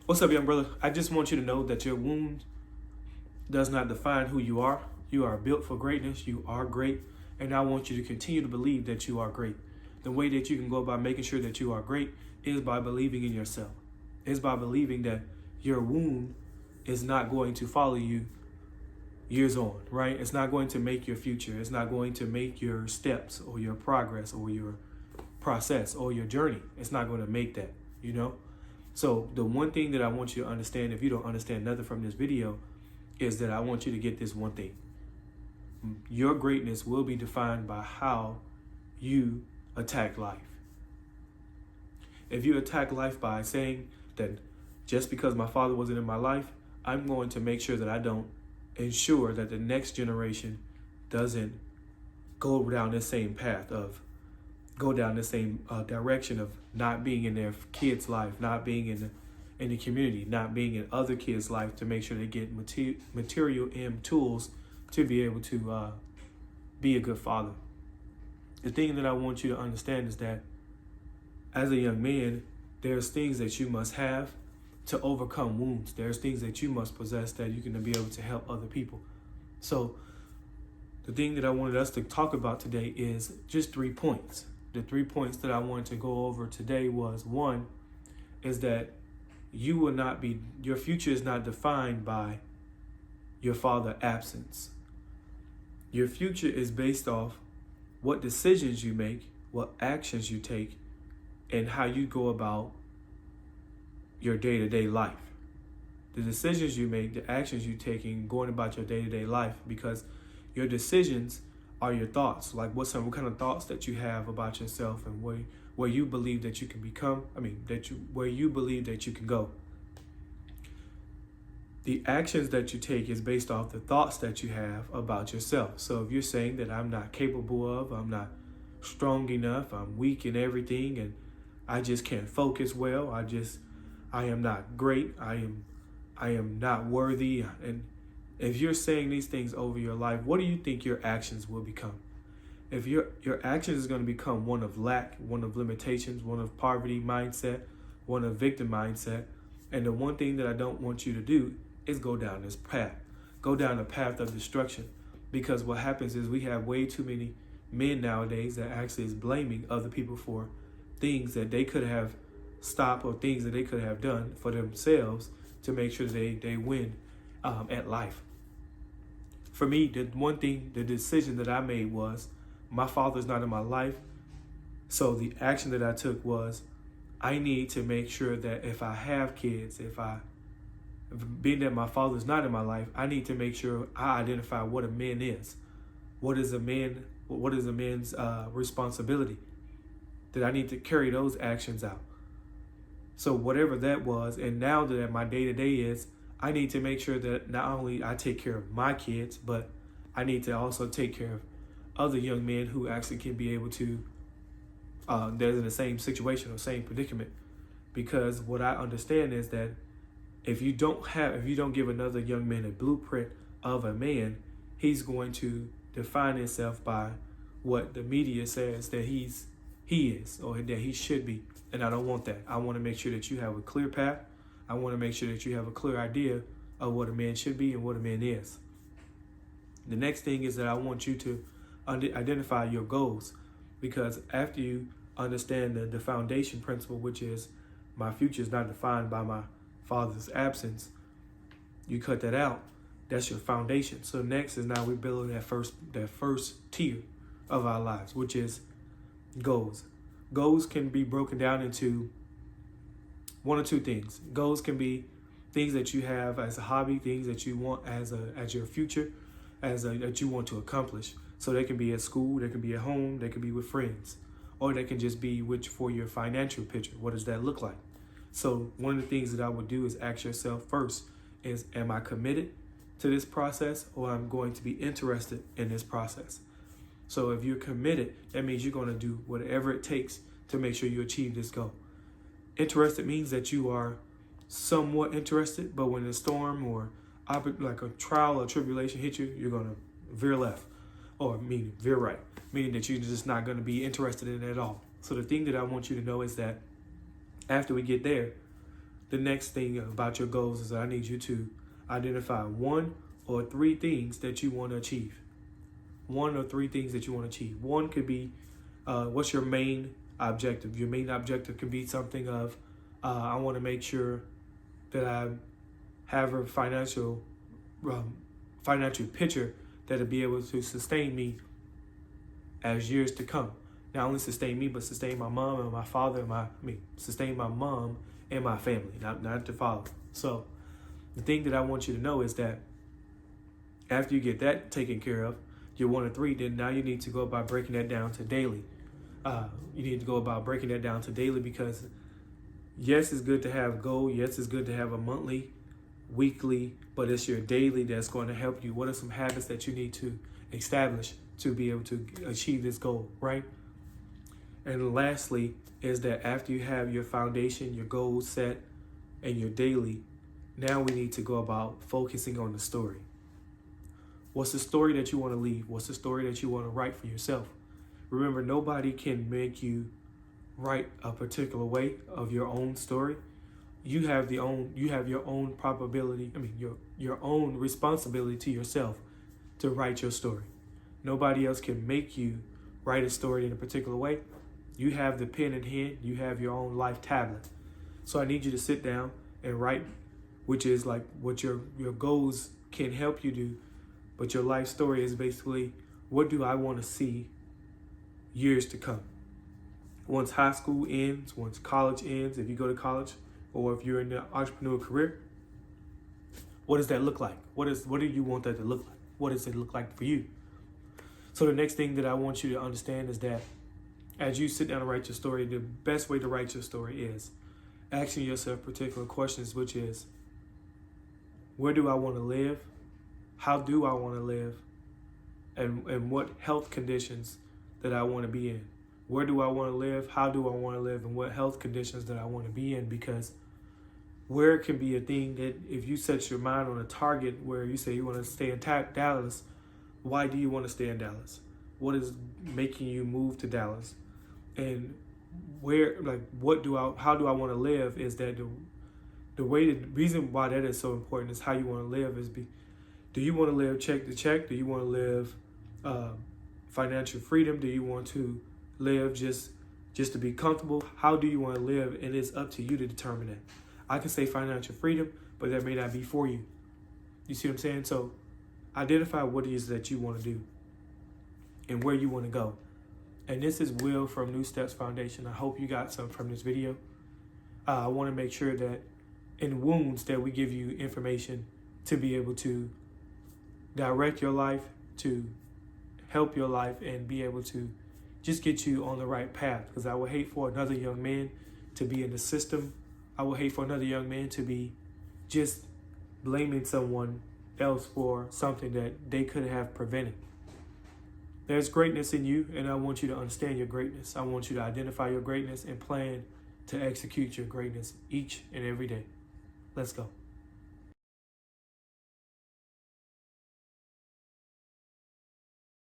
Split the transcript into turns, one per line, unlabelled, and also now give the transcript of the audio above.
What's up, young brother? I just want you to know that your wound does not define who you are. You are built for greatness. You are great. And I want you to continue to believe that you are great. The way that you can go about making sure that you are great is by believing in yourself. Is by believing that your wound is not going to follow you years on, right? It's not going to make your future. It's not going to make your steps or your progress or your process or your journey. It's not going to make that, you know? So the one thing that I want you to understand, if you don't understand nothing from this video, is that I want you to get this one thing. Your greatness will be defined by how you attack life. If you attack life by saying that just because my father wasn't in my life, I'm going to make sure that I don't ensure that the next generation doesn't go down the same path of go down the same direction of not being in their kids' life, not being in the community, not being in other kids' life, to make sure they get material and tools to be able to be a good father. The thing that I want you to understand is that as a young man, there's things that you must have to overcome wounds. There's things that you must possess that you can be able to help other people. So the thing that I wanted us to talk about today is just 3 points. The 3 points that I wanted to go over today was, one, is that you will not be, your future is not defined by your father's absence. Your future is based off what decisions you make, what actions you take, and how you go about your day-to-day life. The decisions you make, the actions you take in going about your day-to-day life, because your decisions are your thoughts. Like what kind of thoughts that you have about yourself and where you believe that you can become, where you believe that you can go. The actions that you take is based off the thoughts that you have about yourself. So if you're saying that I'm not capable of, I'm not strong enough, I'm weak in everything, and I just can't focus well, I am not great, I am not worthy, and if you're saying these things over your life, what do you think your actions will become? If your actions is going to become one of lack, one of limitations, one of poverty mindset, one of victim mindset, and the one thing that I don't want you to do is go down this path. Go down a path of destruction. Because what happens is we have way too many men nowadays that actually is blaming other people for things that they could have stopped or things that they could have done for themselves to make sure they win at life. For me, the decision that I made was, my father's not in my life. So the action that I took was, I need to make sure that if I have kids, being that my father's not in my life, I need to make sure I identify what a man is. What is a man's responsibility? That I need to carry those actions out. So whatever that was, and now that my day-to-day is, I need to make sure that not only I take care of my kids, but I need to also take care of other young men who actually can be able to, they're in the same situation or same predicament. Because what I understand is that if you don't give another young man a blueprint of a man, he's going to define himself by what the media says that he is or that he should be. And I don't want that. I want to make sure that you have a clear path. I want to make sure that you have a clear idea of what a man should be and what a man is. The next thing is that I want you to identify your goals, because after you understand the foundation principle, which is my future is not defined by my father's absence, you cut that out. That's your foundation. So next is now we're building that first tier of our lives, which is goals. Goals can be broken down into one or two things. Goals can be things that you have as a hobby, things that you want as your future, that you want to accomplish. So they can be at school, they can be at home, they can be with friends, or they can just be for your financial picture. What does that look like? So one of the things that I would do is ask yourself first is, am I committed to this process, or I'm going to be interested in this process? So if you're committed, that means you're going to do whatever it takes to make sure you achieve this goal. Interested means that you are somewhat interested, but when a storm or like a trial or tribulation hit you, you're going to veer left, or meaning veer right, meaning that you're just not going to be interested in it at all. So the thing that I want you to know is that after we get there, the next thing about your goals is that I need you to identify 1 or 3 things that you want to achieve. 1 or 3 things that you want to achieve. One could be, what's your main objective? Your main objective could be something of, I want to make sure that I have a financial picture that'll be able to sustain me as years to come. Not only sustain me, but sustain my mom and my father, sustain my mom and my family, not the father. So the thing that I want you to know is that after you get that taken care of, your 1 or 3, then now you need to go about breaking that down to daily. You need to go about breaking that down to daily, because yes, it's good to have a goal. Yes, it's good to have a monthly, weekly, but it's your daily that's going to help you. What are some habits that you need to establish to be able to achieve this goal, right? And lastly is that after you have your foundation, your goals set, and your daily, now we need to go about focusing on the story. What's the story that you want to leave? What's the story that you want to write for yourself? Remember, nobody can make you write a particular way of your own story. You have your own probability. Your own responsibility to yourself to write your story. Nobody else can make you write a story in a particular way. You have the pen in hand. You have your own life tablet. So I need you to sit down and write, which is like what your goals can help you do. But your life story is basically, what do I want to see years to come? Once high school ends, once college ends, if you go to college, or if you're in the entrepreneurial career, what does that look like? What do you want that to look like? What does it look like for you? So the next thing that I want you to understand is that as you sit down and write your story, the best way to write your story is asking yourself particular questions, which is, where do I want to live? How do I want to live? And what health conditions that I want to be in? Where do I want to live? How do I want to live? And what health conditions that I want to be in? Because where can be a thing that if you set your mind on a target where you say you want to stay in Dallas, why do you want to stay in Dallas? What is making you move to Dallas? And how do I want to live is that the reason why that is so important is how you want to live do you want to live check to check? Do you want to live financial freedom? Do you want to live just to be comfortable? How do you want to live? And it's up to you to determine that. I can say financial freedom, but that may not be for you. You see what I'm saying? So identify what it is that you want to do and where you want to go. And this is Will from New Steps Foundation. I hope you got something from this video. I want to make sure that in wounds that we give you information to be able to direct your life, to help your life, and be able to just get you on the right path. Because I would hate for another young man to be in the system. I would hate for another young man to be just blaming someone else for something that they could have prevented. There's greatness in you, and I want you to understand your greatness. I want you to identify your greatness and plan to execute your greatness each and every day. Let's go.